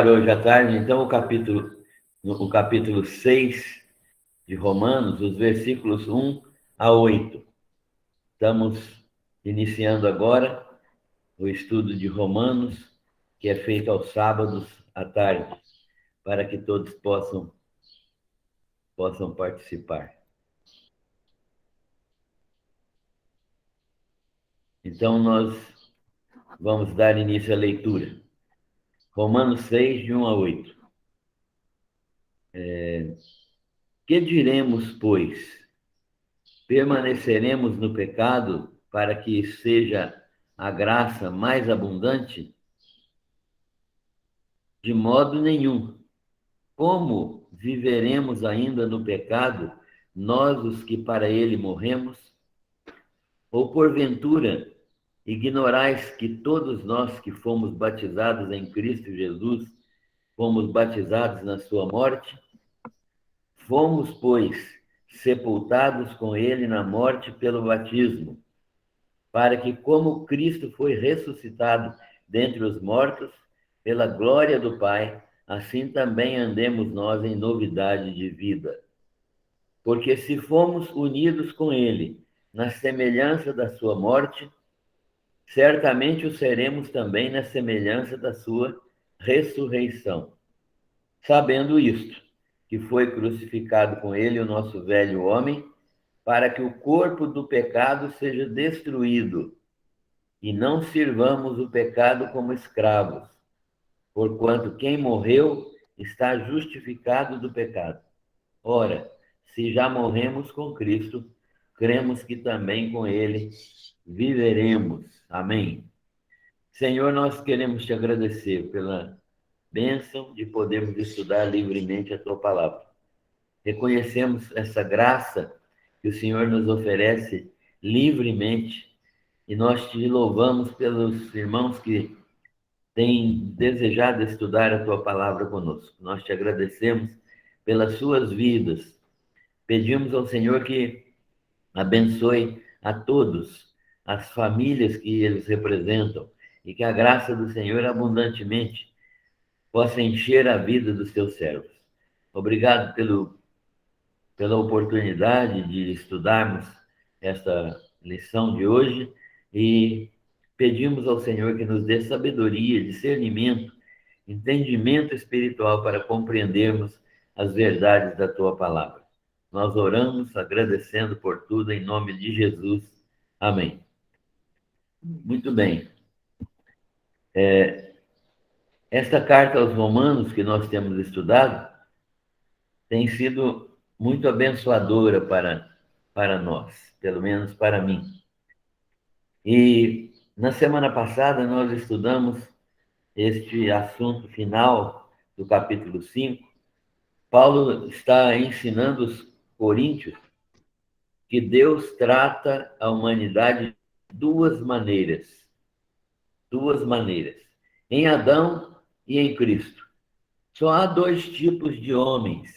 Hoje à tarde, então, o capítulo 6 de Romanos, os versículos 1 a 8. Estamos iniciando agora o estudo de Romanos, que é feito aos sábados à tarde, para que todos possam participar. Então, nós vamos dar início à leitura. Romanos 6, de 1 a 8. Que diremos, pois? Permaneceremos no pecado para que seja a graça mais abundante? De modo nenhum. Como viveremos ainda no pecado, nós os que para ele morremos? Ou porventura, ignorais que todos nós que fomos batizados em Cristo Jesus, fomos batizados na sua morte? Fomos, pois, sepultados com ele na morte pelo batismo, para que, como Cristo foi ressuscitado dentre os mortos, pela glória do Pai, assim também andemos nós em novidade de vida. Porque se fomos unidos com ele na semelhança da sua morte, certamente o seremos também na semelhança da sua ressurreição. Sabendo isto, que foi crucificado com ele o nosso velho homem, para que o corpo do pecado seja destruído, e não sirvamos o pecado como escravos, porquanto quem morreu está justificado do pecado. Ora, se já morremos com Cristo, cremos que também com ele viveremos. Amém. Senhor, nós queremos te agradecer pela bênção de podermos estudar livremente a tua palavra. Reconhecemos essa graça que o Senhor nos oferece livremente e nós te louvamos pelos irmãos que têm desejado estudar a tua palavra conosco. Nós te agradecemos pelas suas vidas. Pedimos ao Senhor que abençoe a todos, as famílias que eles representam, e que a graça do Senhor abundantemente possa encher a vida dos teus servos. Obrigado pela oportunidade de estudarmos esta lição de hoje e pedimos ao Senhor que nos dê sabedoria, discernimento, entendimento espiritual para compreendermos as verdades da tua palavra. Nós oramos agradecendo por tudo em nome de Jesus. Amém. Muito bem. Esta carta aos Romanos que nós temos estudado tem sido muito abençoadora para nós, pelo menos para mim. E na semana passada nós estudamos este assunto final do capítulo 5. Paulo está ensinando os coríntios que Deus trata a humanidade de duas maneiras. Duas maneiras. Em Adão e em Cristo. Só há dois tipos de homens,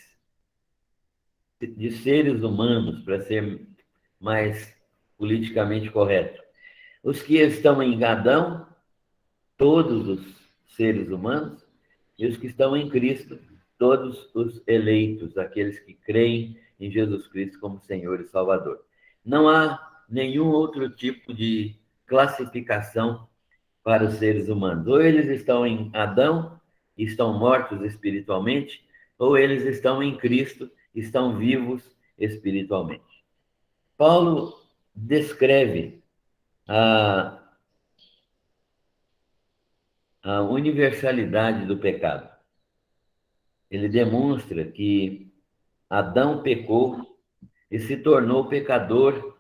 de seres humanos, para ser mais politicamente correto. Os que estão em Adão, todos os seres humanos, e os que estão em Cristo, todos os eleitos, aqueles que creem em Jesus Cristo como Senhor e Salvador. Não há nenhum outro tipo de classificação para os seres humanos. Ou eles estão em Adão e estão mortos espiritualmente, ou eles estão em Cristo e estão vivos espiritualmente. Paulo descreve a universalidade do pecado. Ele demonstra que Adão pecou e se tornou pecador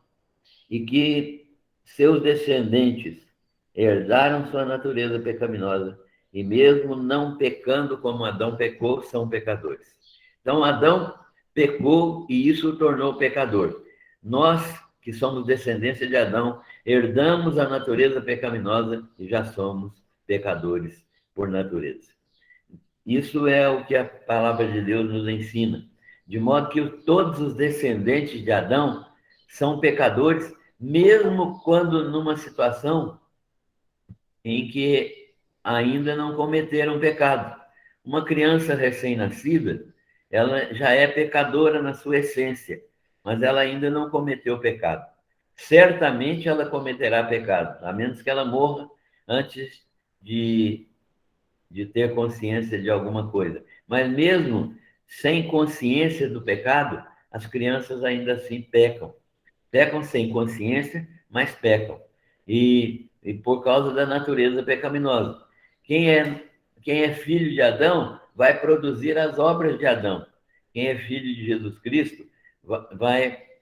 e que seus descendentes herdaram sua natureza pecaminosa e mesmo não pecando como Adão pecou, são pecadores. Então, Adão pecou e isso o tornou pecador. Nós, que somos descendência de Adão, herdamos a natureza pecaminosa e já somos pecadores por natureza. Isso é o que a palavra de Deus nos ensina. De modo que todos os descendentes de Adão são pecadores, mesmo quando numa situação em que ainda não cometeram pecado. Uma criança recém-nascida, ela já é pecadora na sua essência, mas ela ainda não cometeu pecado. Certamente ela cometerá pecado, a menos que ela morra antes de, de ter consciência de alguma coisa. Mas mesmo sem consciência do pecado, as crianças ainda assim pecam. Pecam sem consciência, mas pecam. E por causa da natureza pecaminosa. Quem é, quem é filho de Adão vai produzir as obras de Adão. Quem é filho de Jesus Cristo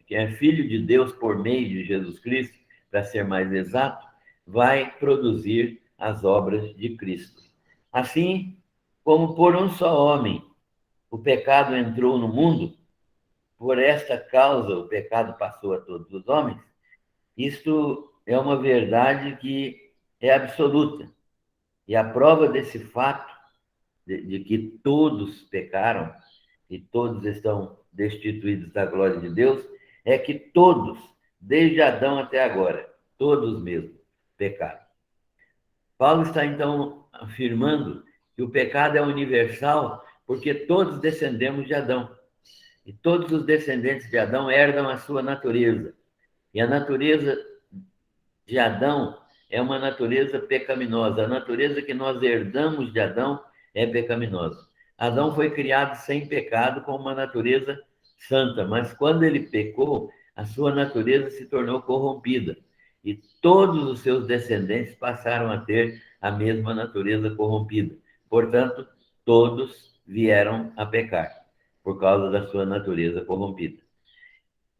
quem é filho de Deus por meio de Jesus Cristo, para ser mais exato, vai produzir as obras de Cristo. Assim como por um só homem o pecado entrou no mundo, por esta causa o pecado passou a todos os homens, isto é uma verdade que é absoluta. E a prova desse fato, de que todos pecaram e todos estão destituídos da glória de Deus, é que todos, desde Adão até agora, todos mesmo, pecaram. Paulo está então afirmando que o pecado é universal porque todos descendemos de Adão. E todos os descendentes de Adão herdam a sua natureza. E a natureza de Adão é uma natureza pecaminosa. A natureza que nós herdamos de Adão é pecaminosa. Adão foi criado sem pecado com uma natureza santa, mas quando ele pecou, a sua natureza se tornou corrompida. E todos os seus descendentes passaram a ter a mesma natureza corrompida. Portanto, todos vieram a pecar por causa da sua natureza corrompida.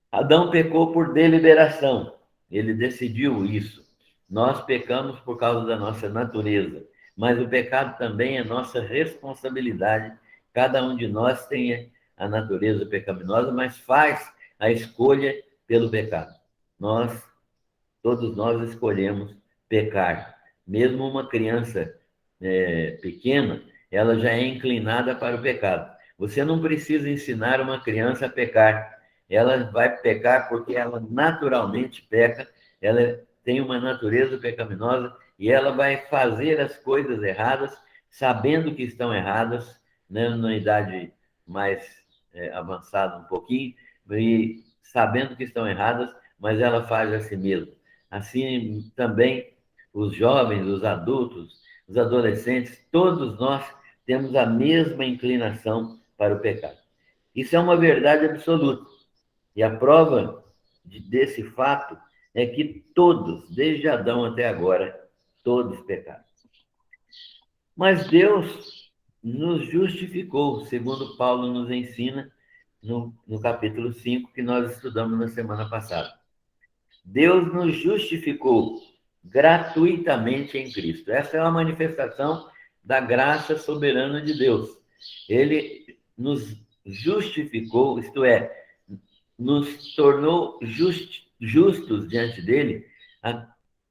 Adão pecou por deliberação, ele decidiu isso. Nós pecamos por causa da nossa natureza, mas o pecado também é nossa responsabilidade. Cada um de nós tem a natureza pecaminosa, mas faz a escolha pelo pecado. Todos nós escolhemos pecar. Mesmo uma criança pequena, ela já é inclinada para o pecado. Você não precisa ensinar uma criança a pecar. Ela vai pecar porque ela naturalmente peca, ela tem uma natureza pecaminosa e ela vai fazer as coisas erradas, sabendo que estão erradas, né, na idade mais avançada um pouquinho, e sabendo que estão erradas, mas ela faz a si mesma. Assim também os jovens, os adultos, os adolescentes, todos nós temos a mesma inclinação para o pecado. Isso é uma verdade absoluta. E a prova desse fato é que todos, desde Adão até agora, todos pecaram. Mas Deus nos justificou, segundo Paulo nos ensina no capítulo 5, que nós estudamos na semana passada. Deus nos justificou gratuitamente em Cristo. Essa é uma manifestação da graça soberana de Deus. Ele nos justificou, isto é, nos tornou justos diante dele,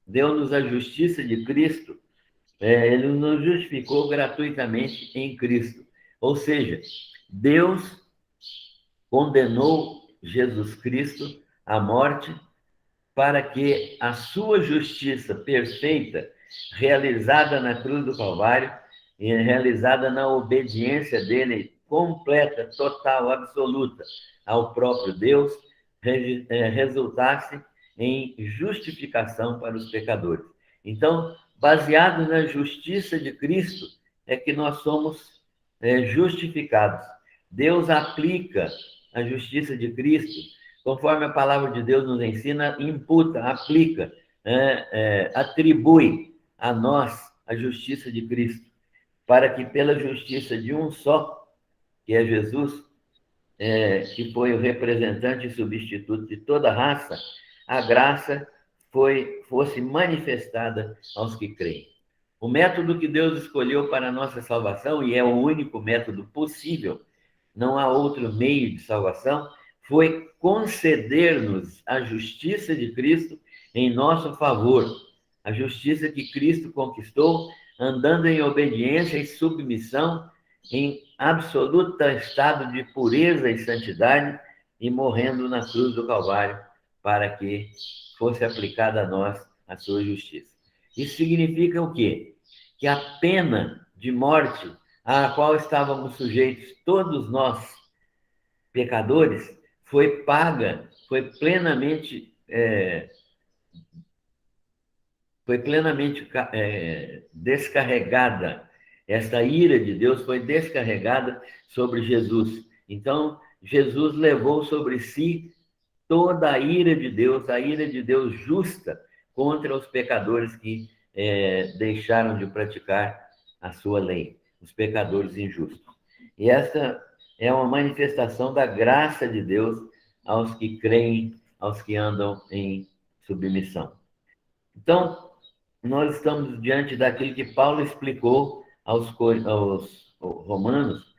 deu-nos a justiça de Cristo, ele nos justificou gratuitamente em Cristo. Ou seja, Deus condenou Jesus Cristo à morte para que a sua justiça perfeita, realizada na cruz do Calvário, e realizada na obediência dele completa, total, absoluta ao próprio Deus, resultasse em justificação para os pecadores. Então, baseado na justiça de Cristo, é que nós somos justificados. Deus aplica a justiça de Cristo, conforme a palavra de Deus nos ensina, imputa, aplica, atribui a nós a justiça de Cristo, para que pela justiça de um só, que é Jesus, que foi o representante e substituto de toda a raça, a graça fosse manifestada aos que creem. O método que Deus escolheu para a nossa salvação, e é o único método possível, não há outro meio de salvação, foi conceder-nos a justiça de Cristo em nosso favor. A justiça que Cristo conquistou, andando em obediência e submissão, em absoluto estado de pureza e santidade, e morrendo na cruz do Calvário, para que fosse aplicada a nós a sua justiça. Isso significa o quê? Que a pena de morte a qual estávamos sujeitos todos nós, pecadores, foi paga, foi plenamente descarregada. Essa ira de Deus foi descarregada sobre Jesus. Então, Jesus levou sobre si toda a ira de Deus justa contra os pecadores que deixaram de praticar a sua lei, os pecadores injustos. E essa é uma manifestação da graça de Deus aos que creem, aos que andam em submissão. Então, nós estamos diante daquilo que Paulo explicou aos romanos,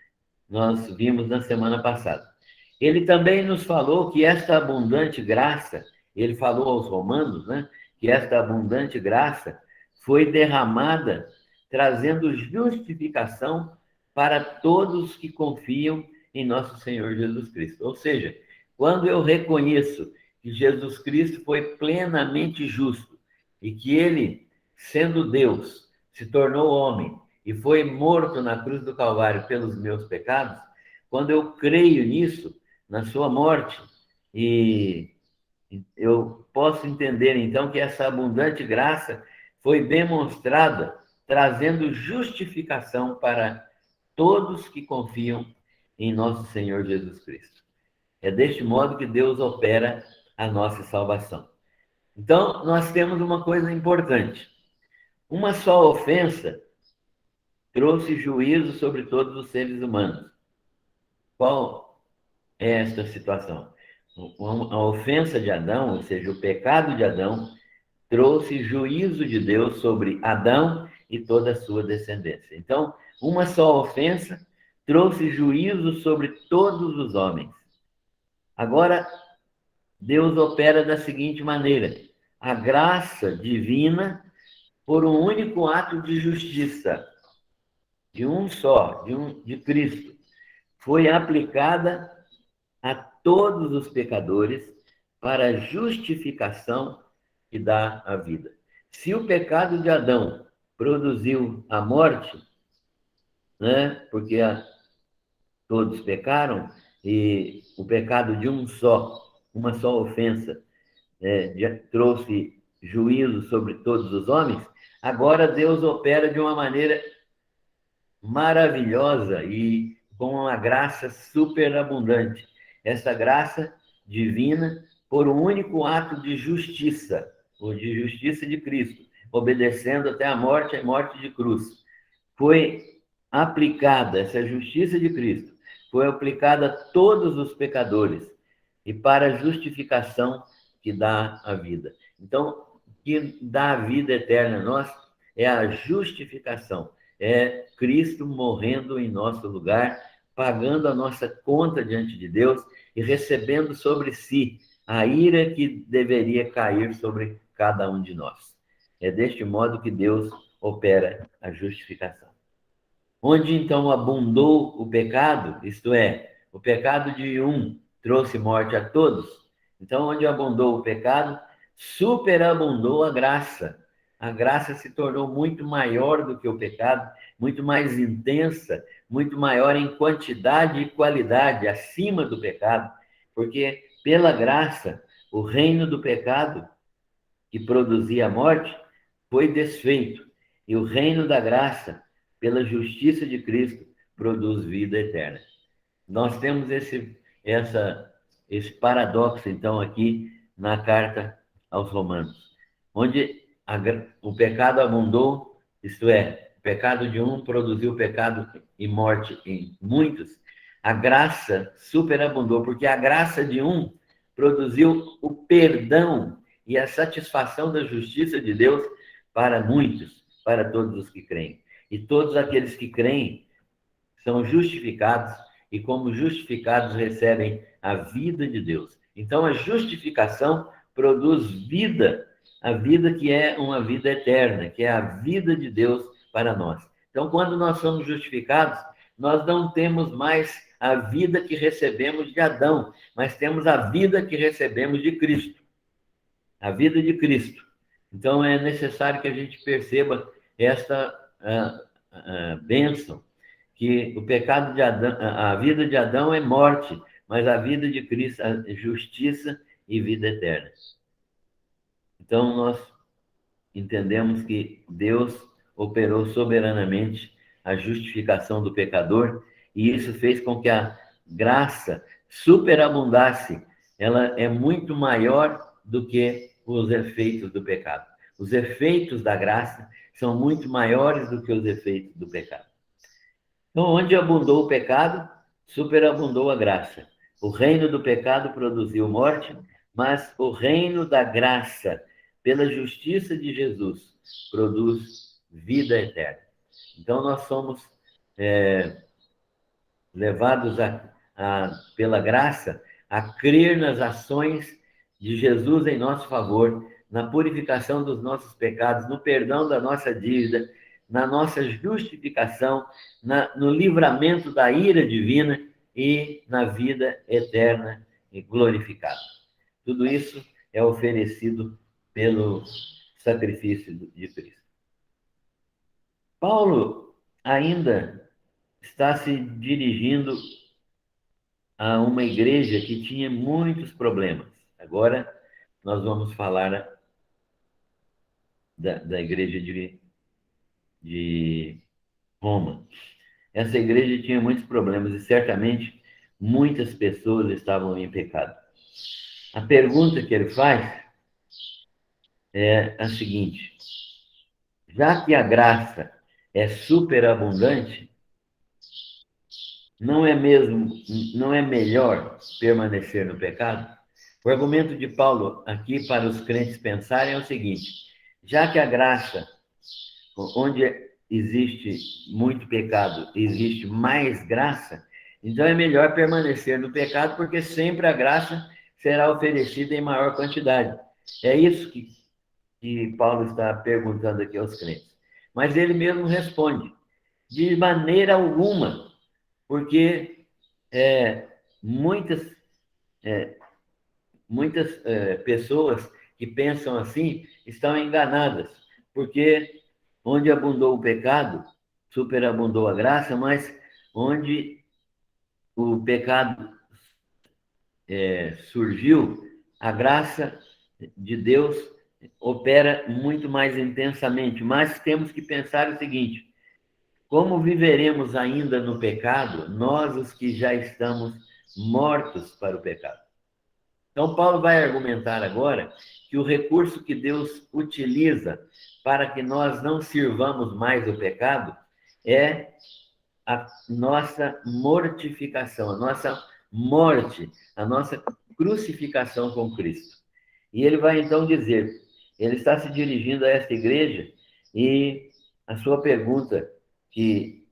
nós vimos na semana passada. Ele também nos falou que esta abundante graça, ele falou aos romanos, né, que esta abundante graça foi derramada, trazendo justificação para todos que confiam em nosso Senhor Jesus Cristo. Ou seja, quando eu reconheço que Jesus Cristo foi plenamente justo e que ele, sendo Deus, se tornou homem e foi morto na cruz do Calvário pelos meus pecados, quando eu creio nisso, na sua morte, e eu posso entender então que essa abundante graça foi demonstrada, trazendo justificação para todos que confiam em nosso Senhor Jesus Cristo. É deste modo que Deus opera a nossa salvação. Então, nós temos uma coisa importante. Uma só ofensa trouxe juízo sobre todos os seres humanos. Qual é esta situação? A ofensa de Adão, ou seja, o pecado de Adão, trouxe juízo de Deus sobre Adão e toda a sua descendência. Então, uma só ofensa trouxe juízo sobre todos os homens. Agora, Deus opera da seguinte maneira: a graça divina, por um único ato de justiça, de um só, de Cristo, foi aplicada a todos os pecadores para a justificação que dá a vida. Se o pecado de Adão produziu a morte, né, porque todos pecaram, e o pecado de uma só ofensa, trouxe juízo sobre todos os homens, agora Deus opera de uma maneira maravilhosa e com uma graça superabundante. Essa graça divina, por um único ato de justiça, ou de justiça de Cristo, obedecendo até a morte de cruz, foi aplicada, essa justiça de Cristo, foi aplicada a todos os pecadores e para a justificação que dá a vida. Então, o que dá a vida eterna a nós é a justificação, é Cristo morrendo em nosso lugar, pagando a nossa conta diante de Deus e recebendo sobre si a ira que deveria cair sobre cada um de nós. É deste modo que Deus opera a justificação. Onde então abundou o pecado, isto é, o pecado de um trouxe morte a todos, então onde abundou o pecado, superabundou a graça. A graça se tornou muito maior do que o pecado, muito mais intensa, muito maior em quantidade e qualidade, acima do pecado, porque pela graça, o reino do pecado, que produzia a morte, foi desfeito, e o reino da graça, pela justiça de Cristo, produz vida eterna. Nós temos esse paradoxo, então, aqui na carta aos Romanos, onde o pecado abundou, isto é, o pecado de um produziu pecado e morte em muitos, a graça superabundou, porque a graça de um produziu o perdão e a satisfação da justiça de Deus para muitos, para todos os que creem. E todos aqueles que creem são justificados e, como justificados, recebem a vida de Deus. Então, a justificação produz vida, a vida que é uma vida eterna, que é a vida de Deus para nós. Então, quando nós somos justificados, nós não temos mais a vida que recebemos de Adão, mas temos a vida que recebemos de Cristo. A vida de Cristo. Então, é necessário que a gente perceba esta bênção que o pecado de Adão, a vida de Adão é morte, mas a vida de Cristo é justiça e vida eterna. Então, nós entendemos que Deus operou soberanamente a justificação do pecador, e isso fez com que a graça superabundasse. Ela é muito maior do que os efeitos do pecado. Os efeitos da graça são muito maiores do que os efeitos do pecado. Então, onde abundou o pecado, superabundou a graça. O reino do pecado produziu morte, mas o reino da graça, pela justiça de Jesus, produz vida eterna. Então, nós somos levados pela graça a crer nas ações de Jesus em nosso favor, na purificação dos nossos pecados, no perdão da nossa dívida, na nossa justificação, no livramento da ira divina e na vida eterna e glorificada. Tudo isso é oferecido pelo sacrifício de Cristo. Paulo ainda está se dirigindo a uma igreja que tinha muitos problemas. Agora, nós vamos falar da igreja de Roma. Essa igreja tinha muitos problemas e certamente muitas pessoas estavam em pecado. A pergunta que ele faz é a seguinte: já que a graça é superabundante, não é melhor permanecer no pecado? O argumento de Paulo aqui para os crentes pensarem é o seguinte: já que a graça, onde existe muito pecado, existe mais graça, então é melhor permanecer no pecado, porque sempre a graça será oferecida em maior quantidade. É isso que Paulo está perguntando aqui aos crentes. Mas ele mesmo responde: de maneira alguma, porque muitas pessoas que pensam assim estão enganadas, porque onde abundou o pecado, superabundou a graça, mas onde o pecado surgiu, a graça de Deus opera muito mais intensamente. Mas temos que pensar o seguinte: como viveremos ainda no pecado, nós os que já estamos mortos para o pecado? Então, Paulo vai argumentar agora que o recurso que Deus utiliza para que nós não sirvamos mais o pecado é a nossa mortificação, a nossa morte, a nossa crucificação com Cristo. E ele vai então dizer, ele está se dirigindo a esta igreja e a sua pergunta que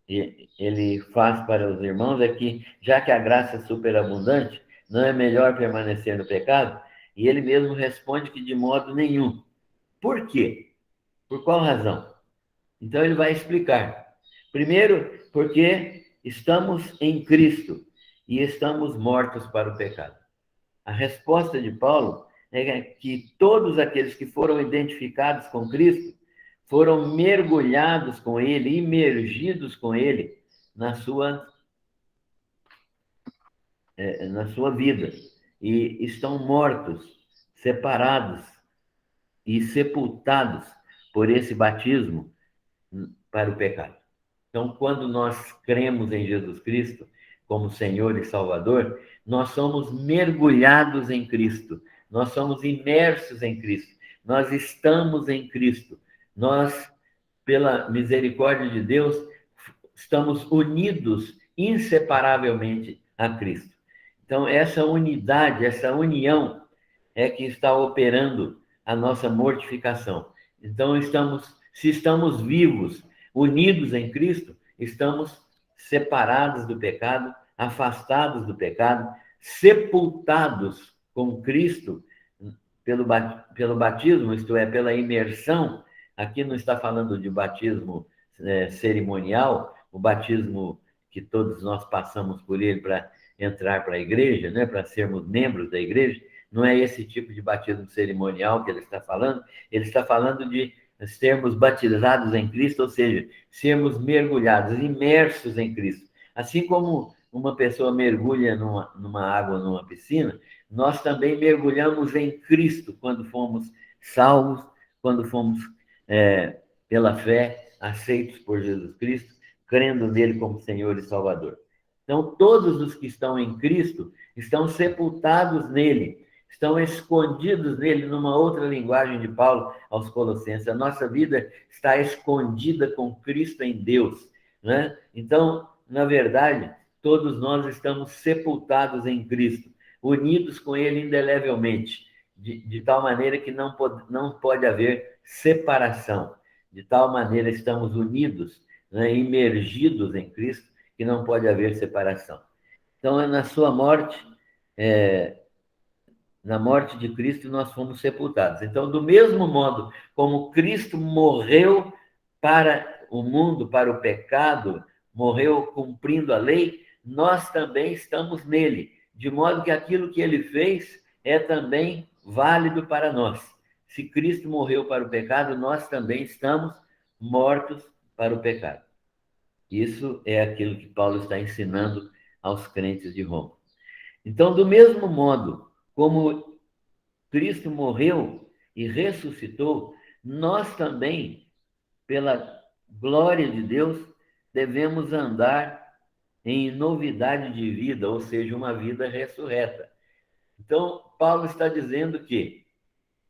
ele faz para os irmãos é que, já que a graça é superabundante, não é melhor permanecer no pecado? E ele mesmo responde que de modo nenhum. Por quê? Por qual razão? Então ele vai explicar. Primeiro, porque estamos em Cristo e estamos mortos para o pecado. A resposta de Paulo é que todos aqueles que foram identificados com Cristo foram mergulhados com Ele, imergidos com Ele na sua vida, e estão mortos, separados e sepultados por esse batismo para o pecado. Então, quando nós cremos em Jesus Cristo como Senhor e Salvador, nós somos mergulhados em Cristo, nós somos imersos em Cristo, nós estamos em Cristo, nós, pela misericórdia de Deus, estamos unidos inseparavelmente a Cristo. Então, essa unidade, essa união é que está operando a nossa mortificação. Então, se estamos vivos, unidos em Cristo, estamos separados do pecado, afastados do pecado, sepultados com Cristo pelo batismo, isto é, pela imersão. Aqui não está falando de batismo cerimonial, o batismo que todos nós passamos por ele para entrar para a igreja, né, para sermos membros da igreja. Não é esse tipo de batismo cerimonial que ele está falando de sermos batizados em Cristo, ou seja, sermos mergulhados, imersos em Cristo. Assim como uma pessoa mergulha numa água, numa piscina, nós também mergulhamos em Cristo quando fomos salvos, quando fomos, pela fé, aceitos por Jesus Cristo, crendo nele como Senhor e Salvador. Então, todos os que estão em Cristo estão sepultados nele, estão escondidos nele, numa outra linguagem de Paulo aos Colossenses. A nossa vida está escondida com Cristo em Deus, né? Então, na verdade, todos nós estamos sepultados em Cristo, unidos com ele indelevelmente, de tal maneira que não pode haver separação. De tal maneira estamos unidos, né, imergidos em Cristo, que não pode haver separação. Então, é na sua morte, na morte de Cristo, nós fomos sepultados. Então, do mesmo modo como Cristo morreu para o mundo, para o pecado, morreu cumprindo a lei, nós também estamos nele, de modo que aquilo que ele fez é também válido para nós. Se Cristo morreu para o pecado, nós também estamos mortos para o pecado. Isso é aquilo que Paulo está ensinando aos crentes de Roma. Então, do mesmo modo como Cristo morreu e ressuscitou, nós também, pela glória de Deus, devemos andar em novidade de vida, ou seja, uma vida ressurreta. Então, Paulo está dizendo que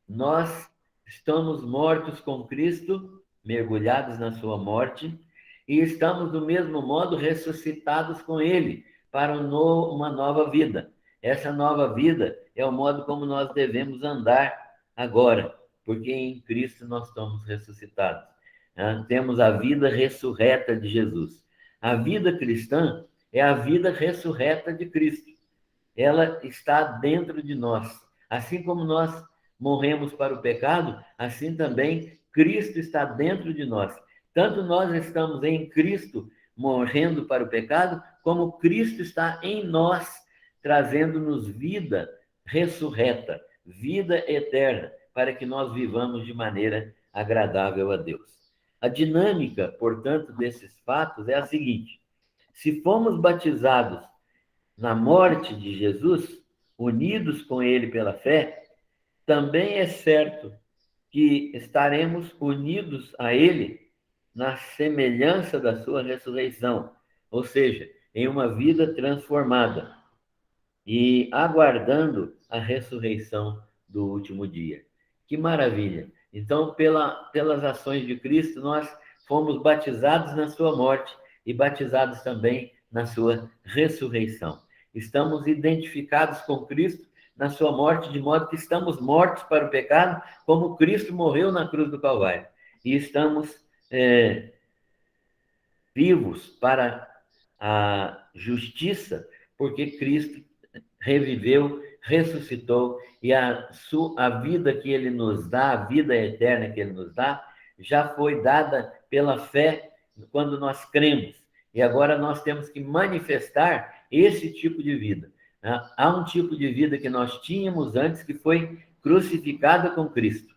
nós estamos mortos com Cristo, mergulhados na sua morte, e estamos, do mesmo modo, ressuscitados com ele para uma nova vida. Essa nova vida é o modo como nós devemos andar agora, porque em Cristo nós estamos ressuscitados. Temos a vida ressurreta de Jesus. A vida cristã é a vida ressurreta de Cristo. Ela está dentro de nós. Assim como nós morremos para o pecado, assim também Cristo está dentro de nós. Tanto nós estamos em Cristo morrendo para o pecado, como Cristo está em nós, trazendo-nos vida ressurreta, vida eterna, para que nós vivamos de maneira agradável a Deus. A dinâmica, portanto, desses fatos é a seguinte: se fomos batizados na morte de Jesus, unidos com ele pela fé, também é certo que estaremos unidos a ele na semelhança da sua ressurreição, ou seja, em uma vida transformada e aguardando a ressurreição do último dia. Que maravilha! Então, pelas ações de Cristo, nós fomos batizados na sua morte e batizados também na sua ressurreição. Estamos identificados com Cristo na sua morte, de modo que estamos mortos para o pecado, como Cristo morreu na cruz do Calvário. E estamos vivos para a justiça, porque Cristo reviveu, ressuscitou, e a vida que ele nos dá, a vida eterna que ele nos dá, já foi dada pela fé quando nós cremos. E agora nós temos que manifestar esse tipo de vida. Há um tipo de vida que nós tínhamos antes, que foi crucificada com Cristo.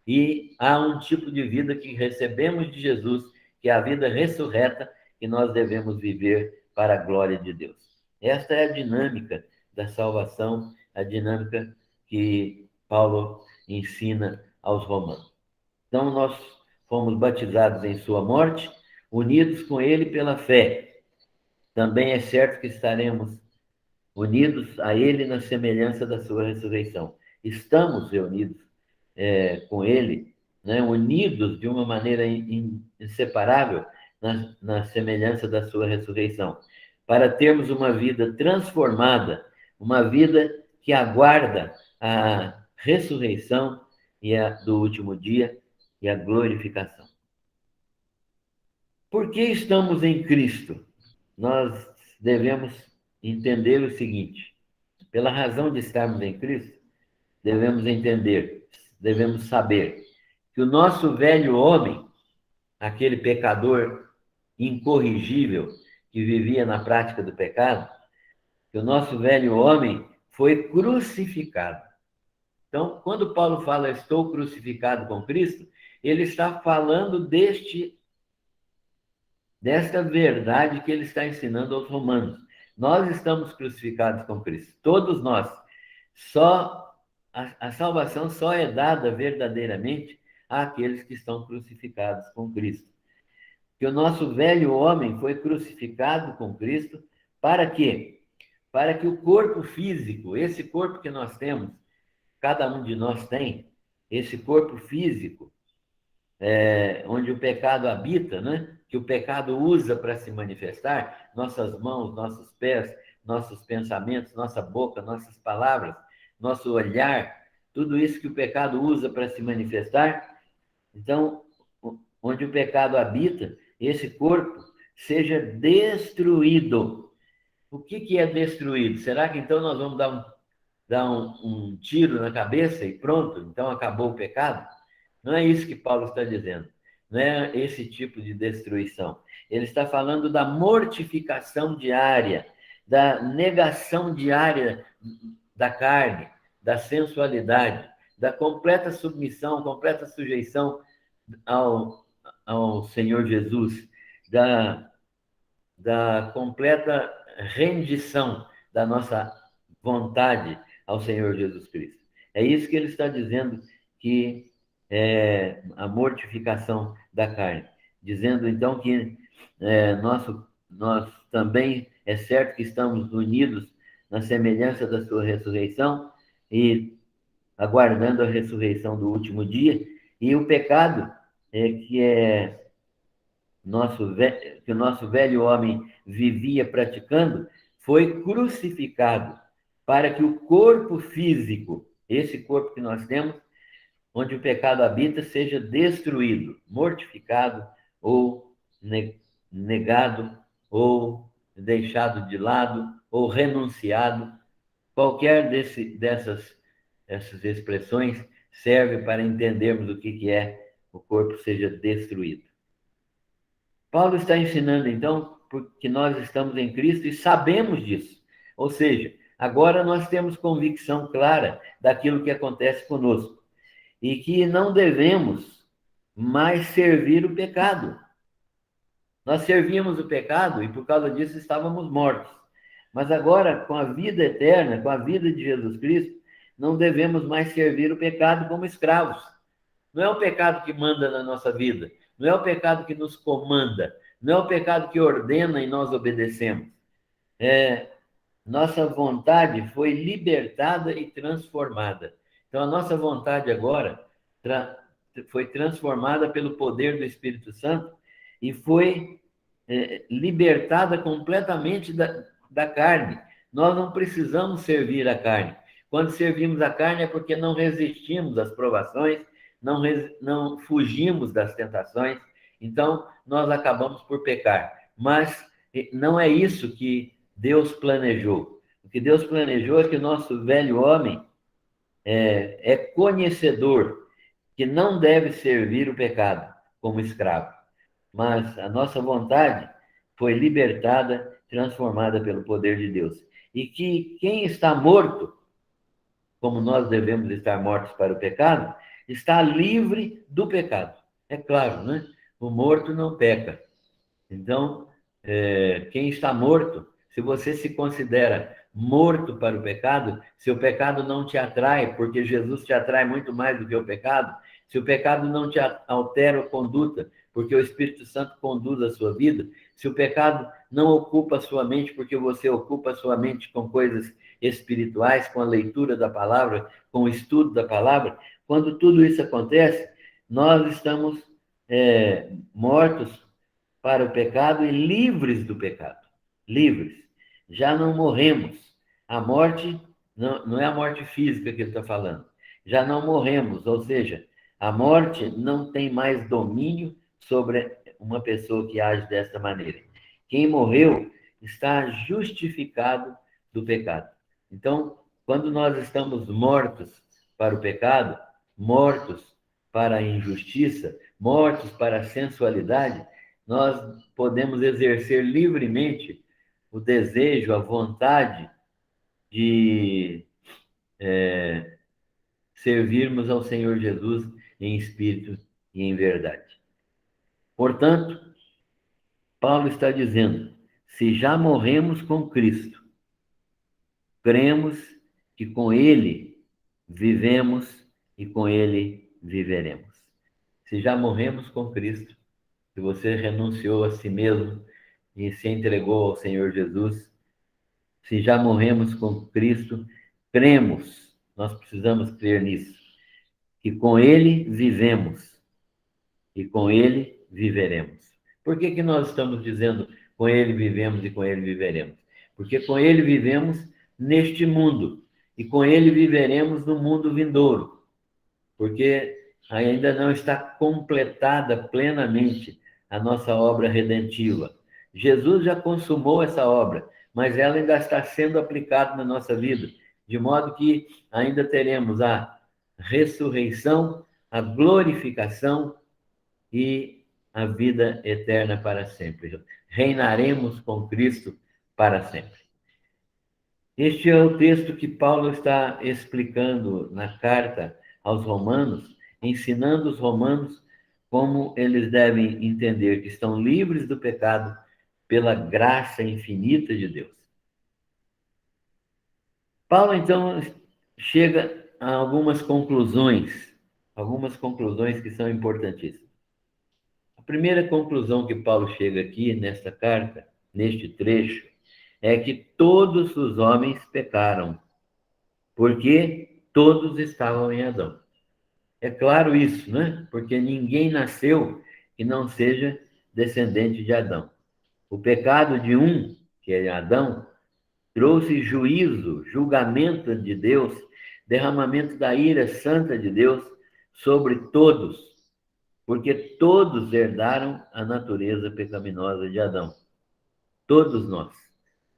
E há um tipo de vida que recebemos de Jesus, que é a vida ressurreta, que nós devemos viver para a glória de Deus. Esta é a dinâmica da salvação, a dinâmica que Paulo ensina aos romanos. Então, nós fomos batizados em sua morte, unidos com ele pela fé. Também é certo que estaremos unidos a ele na semelhança da sua ressurreição. Estamos reunidos com ele, né, unidos de uma maneira inseparável na semelhança da sua ressurreição, para termos uma vida transformada, uma vida que aguarda a ressurreição do último dia e a glorificação. Por que estamos em Cristo? Nós devemos entender o seguinte: pela razão de estarmos em Cristo, devemos saber que o nosso velho homem, aquele pecador incorrigível que vivia na prática do pecado, que o nosso velho homem foi crucificado. Então, quando Paulo fala estou crucificado com Cristo, ele está falando desta verdade que ele está ensinando aos romanos. Nós estamos crucificados com Cristo, todos nós. Só a salvação só é dada verdadeiramente àqueles que estão crucificados com Cristo. Que o nosso velho homem foi crucificado com Cristo para quê? Para que o corpo físico, esse corpo que nós temos, cada um de nós tem, esse corpo físico, onde o pecado habita, né? Que o pecado usa para se manifestar, nossas mãos, nossos pés, nossos pensamentos, nossa boca, nossas palavras, nosso olhar, tudo isso que o pecado usa para se manifestar. Então, onde o pecado habita, esse corpo seja destruído. O que é destruído? Será que então nós vamos dar um tiro na cabeça e pronto? Então acabou o pecado? Não é isso que Paulo está dizendo. Não é esse tipo de destruição. Ele está falando da mortificação diária, da negação diária da carne, da sensualidade, da completa submissão, completa sujeição ao Senhor Jesus, da completa rendição da nossa vontade ao Senhor Jesus Cristo. É isso que ele está dizendo, que é a mortificação da carne. Dizendo, então, que nós também, é certo que estamos unidos na semelhança da sua ressurreição e aguardando a ressurreição do último dia, e o pecado que o nosso velho homem vivia praticando, foi crucificado para que o corpo físico, esse corpo que nós temos, onde o pecado habita, seja destruído, mortificado ou negado, ou deixado de lado, ou renunciado. Qualquer dessas expressões serve para entendermos o que é o corpo seja destruído. Paulo está ensinando, então, que nós estamos em Cristo e sabemos disso. Ou seja, agora nós temos convicção clara daquilo que acontece conosco e que não devemos mais servir o pecado. Nós servíamos o pecado e, por causa disso, estávamos mortos. Mas agora, com a vida eterna, com a vida de Jesus Cristo, não devemos mais servir o pecado como escravos. Não é o pecado que manda na nossa vida, não é o pecado que nos comanda, não é o pecado que ordena e nós obedecemos. Nossa vontade foi libertada e transformada. Então, a nossa vontade agora foi transformada pelo poder do Espírito Santo e foi libertada completamente da carne. Nós não precisamos servir a carne. Quando servimos a carne é porque não resistimos às provações, não fugimos das tentações, então nós acabamos por pecar. Mas não é isso que Deus planejou. O que Deus planejou é que o nosso velho homem é conhecedor, que não deve servir o pecado como escravo. Mas a nossa vontade foi libertada, transformada pelo poder de Deus. E que quem está morto, como nós devemos estar mortos para o pecado, está livre do pecado. É claro, né? O morto não peca. Então, quem está morto, se você se considera morto para o pecado, se o pecado não te atrai, porque Jesus te atrai muito mais do que o pecado, se o pecado não te altera a conduta, porque o Espírito Santo conduz a sua vida, se o pecado não ocupa a sua mente, porque você ocupa a sua mente com coisas espirituais, com a leitura da palavra, com o estudo da palavra, quando tudo isso acontece, nós estamos mortos para o pecado e livres do pecado. Livres. Já não morremos. A morte não é a morte física que ele está falando. Já não morremos, ou seja, a morte não tem mais domínio sobre uma pessoa que age dessa maneira. Quem morreu está justificado do pecado. Então, quando nós estamos mortos para o pecado, mortos para a injustiça, mortos para a sensualidade, nós podemos exercer livremente o desejo, a vontade de servirmos ao Senhor Jesus em espírito e em verdade. Portanto, Paulo está dizendo: se já morremos com Cristo, cremos que com Ele vivemos e com Ele viveremos. Se já morremos com Cristo, se você renunciou a si mesmo e se entregou ao Senhor Jesus, se já morremos com Cristo, cremos, nós precisamos crer nisso, que com Ele vivemos e com Ele viveremos. Por que nós estamos dizendo com Ele vivemos e com Ele viveremos? Porque com Ele vivemos neste mundo e com Ele viveremos no mundo vindouro, porque ainda não está completada plenamente a nossa obra redentiva. Jesus já consumou essa obra, mas ela ainda está sendo aplicada na nossa vida, de modo que ainda teremos a ressurreição, a glorificação e a vida eterna para sempre. Reinaremos com Cristo para sempre. Este é o texto que Paulo está explicando na carta aos Romanos, ensinando os romanos como eles devem entender que estão livres do pecado pela graça infinita de Deus. Paulo, então, chega a algumas conclusões que são importantíssimas. A primeira conclusão que Paulo chega aqui nesta carta, neste trecho, é que todos os homens pecaram, porque todos estavam em Adão. É claro isso, né? Porque ninguém nasceu que não seja descendente de Adão. O pecado de um, que é Adão, trouxe juízo, julgamento de Deus, derramamento da ira santa de Deus sobre todos, porque todos herdaram a natureza pecaminosa de Adão. Todos nós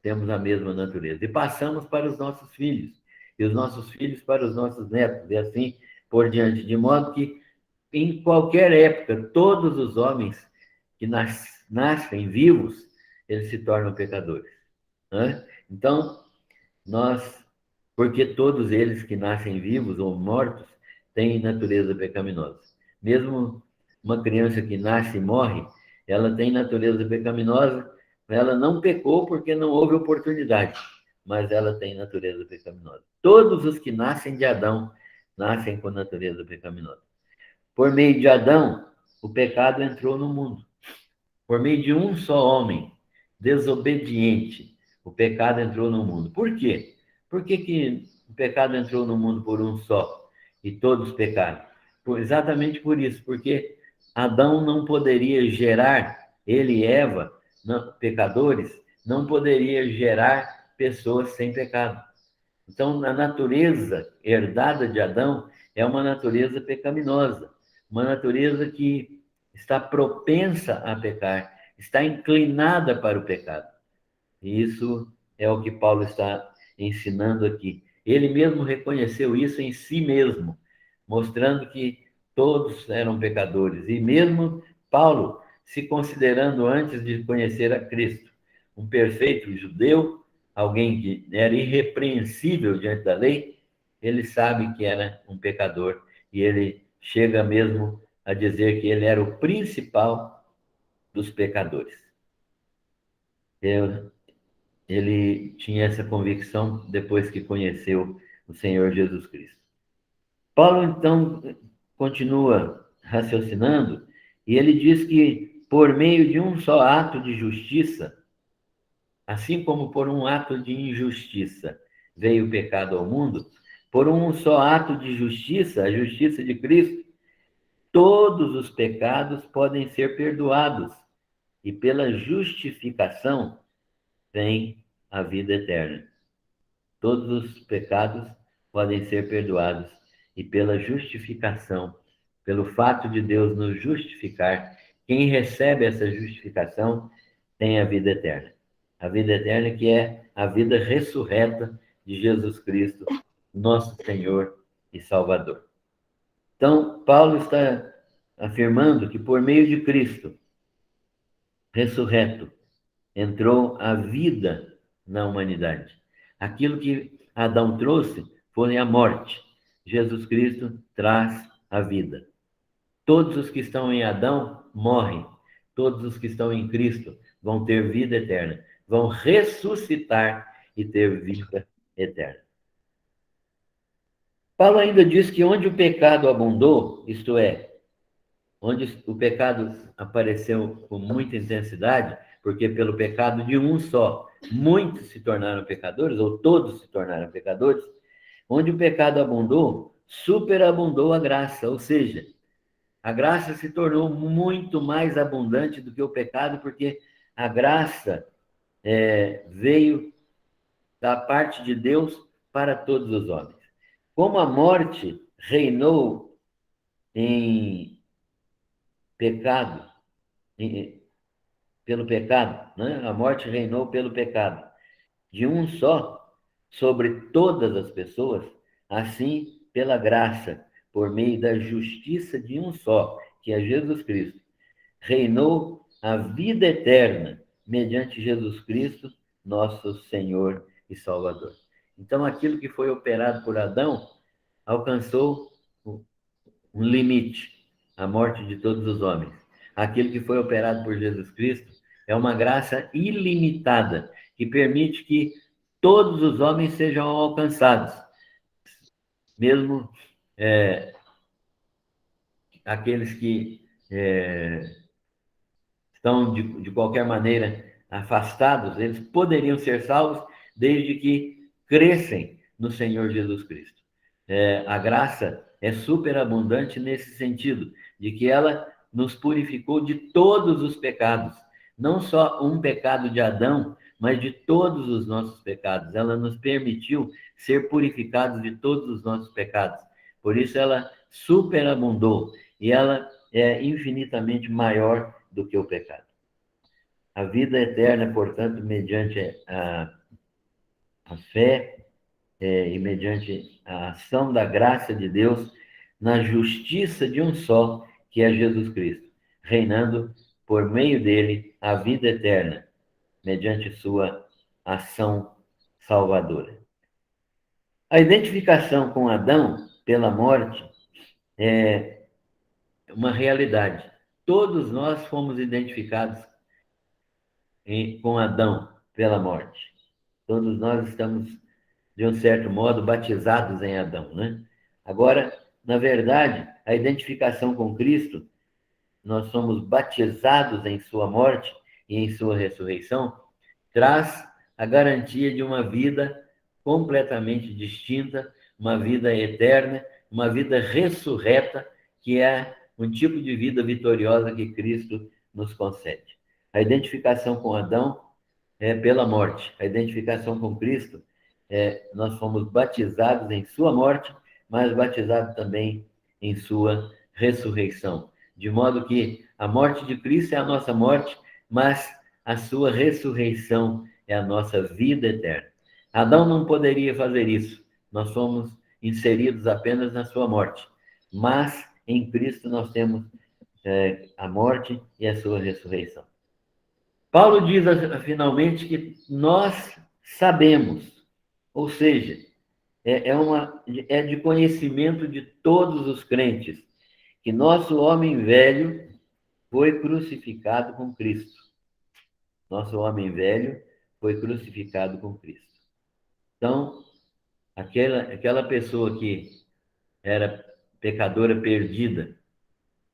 temos a mesma natureza. E passamos para os nossos filhos, e os nossos filhos para os nossos netos, e assim por diante. De modo que, em qualquer época, todos os homens que nascem vivos, eles se tornam pecadores. Né? Então, porque todos eles que nascem vivos ou mortos têm natureza pecaminosa. Mesmo uma criança que nasce e morre, ela tem natureza pecaminosa. Ela não pecou porque não houve oportunidade, mas ela tem natureza pecaminosa. Todos os que nascem de Adão nascem com natureza pecaminosa. Por meio de Adão, o pecado entrou no mundo. Por meio de um só homem, desobediente, o pecado entrou no mundo. Por quê? Por que o pecado entrou no mundo por um só e todos pecaram? Exatamente por isso, porque Adão não poderia gerar, ele e Eva, não, pecadores, não poderia gerar pessoas sem pecado. Então, a natureza herdada de Adão é uma natureza pecaminosa, uma natureza que está propensa a pecar, está inclinada para o pecado. E isso é o que Paulo está ensinando aqui. Ele mesmo reconheceu isso em si mesmo, mostrando que todos eram pecadores. E mesmo Paulo, se considerando antes de conhecer a Cristo, um perfeito judeu, alguém que era irrepreensível diante da lei, ele sabe que era um pecador e ele chega mesmo a dizer que ele era o principal dos pecadores. Ele tinha essa convicção depois que conheceu o Senhor Jesus Cristo. Paulo, então, continua raciocinando e ele diz que por meio de um só ato de justiça, assim como por um ato de injustiça veio o pecado ao mundo, por um só ato de justiça, a justiça de Cristo, todos os pecados podem ser perdoados e pela justificação vem a vida eterna. Todos os pecados podem ser perdoados e pela justificação, pelo fato de Deus nos justificar, quem recebe essa justificação tem a vida eterna. A vida eterna que é a vida ressurreta de Jesus Cristo, nosso Senhor e Salvador. Então, Paulo está afirmando que por meio de Cristo ressurreto entrou a vida na humanidade. Aquilo que Adão trouxe foi a morte. Jesus Cristo traz a vida. Todos os que estão em Adão morrem. Todos os que estão em Cristo vão ter vida eterna. Vão ressuscitar e ter vida eterna. Paulo ainda diz que onde o pecado abundou, isto é, onde o pecado apareceu com muita intensidade, porque pelo pecado de um só, muitos se tornaram pecadores, ou todos se tornaram pecadores, onde o pecado abundou, superabundou a graça, ou seja, a graça se tornou muito mais abundante do que o pecado, porque a graça veio da parte de Deus para todos os homens. Como a morte reinou em pecado, pelo pecado, né? A morte reinou pelo pecado, de um só, sobre todas as pessoas, assim, pela graça, por meio da justiça de um só, que é Jesus Cristo, reinou a vida eterna, mediante Jesus Cristo, nosso Senhor e Salvador. Então, aquilo que foi operado por Adão alcançou um limite, a morte de todos os homens. Aquilo que foi operado por Jesus Cristo é uma graça ilimitada, que permite que todos os homens sejam alcançados, mesmo aqueles que estão, de qualquer maneira, afastados, eles poderiam ser salvos desde que crescem no Senhor Jesus Cristo. A graça é superabundante nesse sentido, de que ela nos purificou de todos os pecados, não só um pecado de Adão, mas de todos os nossos pecados. Ela nos permitiu ser purificados de todos os nossos pecados. Por isso ela superabundou e ela é infinitamente maior do que o pecado. A vida eterna, portanto, mediante a fé e mediante a ação da graça de Deus na justiça de um só, que é Jesus Cristo, reinando por meio dele a vida eterna, mediante sua ação salvadora. A identificação com Adão pela morte é uma realidade. Todos nós fomos identificados com Adão pela morte. Todos nós estamos, de um certo modo, batizados em Adão, né? Agora, na verdade, a identificação com Cristo, nós somos batizados em sua morte e em sua ressurreição, traz a garantia de uma vida completamente distinta, uma vida eterna, uma vida ressurreta, que é um tipo de vida vitoriosa que Cristo nos concede. A identificação com Adão é pela morte. A identificação com Cristo nós fomos batizados em sua morte, mas batizados também em sua ressurreição. De modo que a morte de Cristo é a nossa morte, mas a sua ressurreição é a nossa vida eterna. Adão não poderia fazer isso. Nós somos inseridos apenas na sua morte. Mas em Cristo nós temos a morte e a sua ressurreição. Paulo diz finalmente que nós sabemos, ou seja, é de conhecimento de todos os crentes, que nosso homem velho foi crucificado com Cristo. Nosso homem velho foi crucificado com Cristo. Então, aquela pessoa que era pecadora perdida,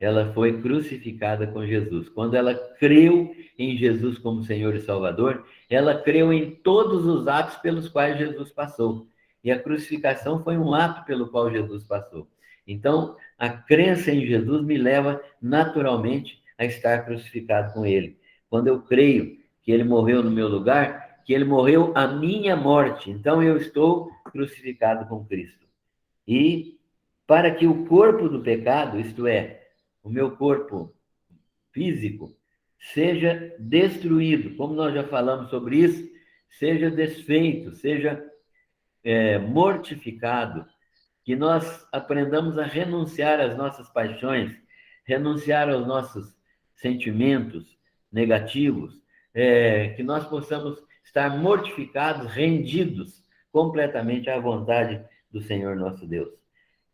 ela foi crucificada com Jesus. Quando ela creu em Jesus como Senhor e Salvador, ela creu em todos os atos pelos quais Jesus passou. E a crucificação foi um ato pelo qual Jesus passou. Então, a crença em Jesus me leva naturalmente a estar crucificado com ele. Quando eu creio que ele morreu no meu lugar, que ele morreu a minha morte, então eu estou crucificado com Cristo. E para que o corpo do pecado, isto é, o meu corpo físico, seja destruído, como nós já falamos sobre isso, seja desfeito, seja mortificado, que nós aprendamos a renunciar às nossas paixões, renunciar aos nossos sentimentos negativos, que nós possamos estar mortificados, rendidos completamente à vontade do Senhor nosso Deus.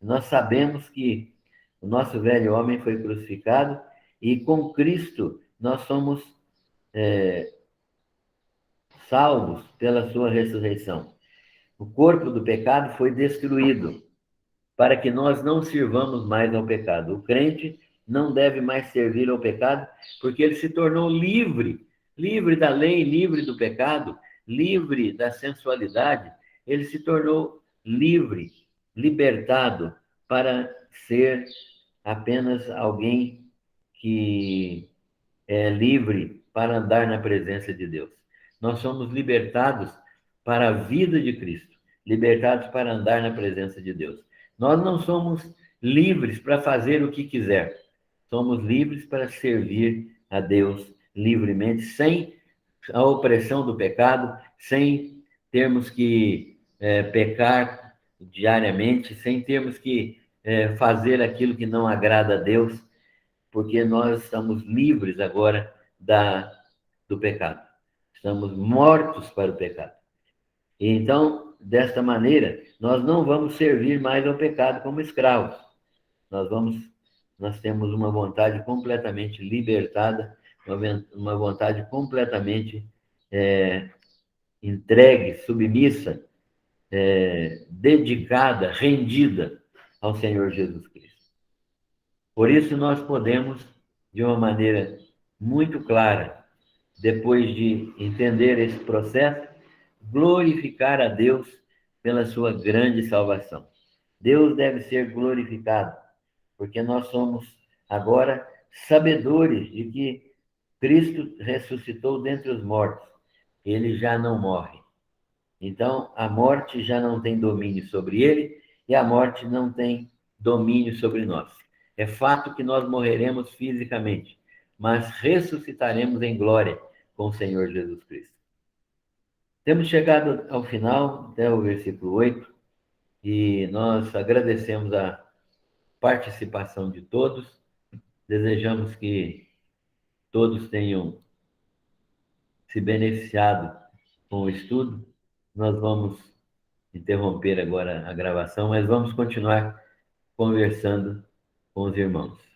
Nós sabemos que o nosso velho homem foi crucificado e com Cristo nós somos salvos pela sua ressurreição. O corpo do pecado foi destruído para que nós não sirvamos mais ao pecado. O crente não deve mais servir ao pecado porque ele se tornou livre, livre da lei, livre do pecado, livre da sensualidade. Ele se tornou livre, libertado para ser apenas alguém que é livre para andar na presença de Deus. Nós somos libertados para a vida de Cristo, libertados para andar na presença de Deus. Nós não somos livres para fazer o que quiser, somos livres para servir a Deus livremente, sem a opressão do pecado, sem termos que pecar diariamente, sem termos que fazer aquilo que não agrada a Deus, porque nós estamos livres agora do pecado. Estamos mortos para o pecado. E então, desta maneira, nós não vamos servir mais ao pecado como escravos. Nós temos uma vontade completamente libertada, uma vontade completamente entregue, submissa, dedicada, rendida ao Senhor Jesus Cristo. Por isso, nós podemos, de uma maneira muito clara, depois de entender esse processo, glorificar a Deus pela sua grande salvação. Deus deve ser glorificado, porque nós somos agora sabedores de que Cristo ressuscitou dentre os mortos. Ele já não morre. Então, a morte já não tem domínio sobre ele e a morte não tem domínio sobre nós. É fato que nós morreremos fisicamente, mas ressuscitaremos em glória com o Senhor Jesus Cristo. Temos chegado ao final, até o versículo 8, e nós agradecemos a participação de todos, desejamos que todos tenham se beneficiado com o estudo. Nós vamos interromper agora a gravação, mas vamos continuar conversando com os irmãos.